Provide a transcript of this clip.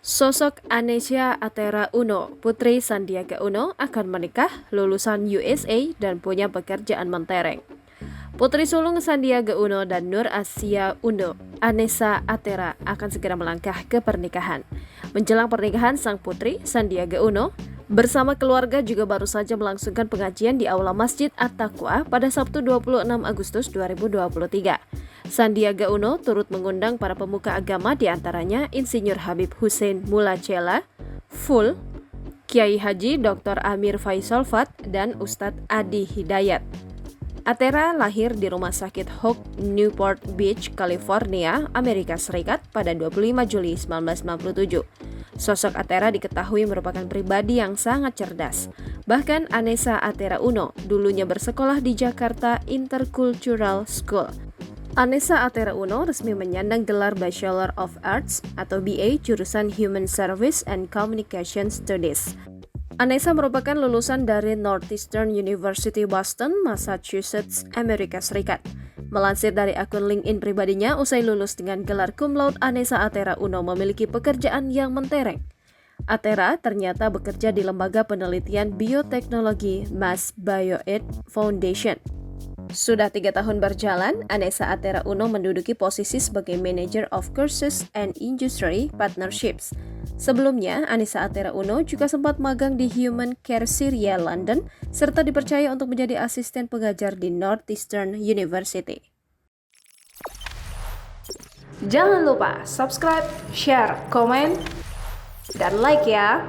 Sosok Anesya Atera Uno, putri Sandiaga Uno, akan menikah, lulusan USA dan punya pekerjaan mentereng. Putri sulung Sandiaga Uno dan Nur Asia Uno, Anessa Atera, akan segera melangkah ke pernikahan. Menjelang pernikahan sang putri, Sandiaga Uno bersama keluarga juga baru saja melangsungkan pengajian di Aula Masjid At-Taqwa pada Sabtu 26 Agustus 2023. Sandiaga Uno turut mengundang para pemuka agama, diantaranya Insinyur Habib Hussein Mulacela, Ful, Kiai Haji Dr. Amir Faisal Fat, dan Ustadz Adi Hidayat. Atera lahir di Rumah Sakit Hoag, Newport Beach, California, Amerika Serikat pada 25 Juli 1997. Sosok Atera diketahui merupakan pribadi yang sangat cerdas. Bahkan Anessa Atera Uno dulunya bersekolah di Jakarta Intercultural School. Anessa Atera Uno resmi menyandang gelar Bachelor of Arts atau BA jurusan Human Service and Communication Studies. Anessa merupakan lulusan dari Northeastern University Boston, Massachusetts, Amerika Serikat. Melansir dari akun LinkedIn pribadinya, usai lulus dengan gelar cum laude, Anessa Atera Uno memiliki pekerjaan yang mentereng. Atera ternyata bekerja di Lembaga Penelitian Bioteknologi Mass Bioed Foundation. Sudah 3 tahun berjalan, Anessa Atera Uno menduduki posisi sebagai Manager of Courses and Industry Partnerships. Sebelumnya, Anessa Atera Uno juga sempat magang di Human Care Syria, London, serta dipercaya untuk menjadi asisten pengajar di Northeastern University. Jangan lupa subscribe, share, komen, dan like ya!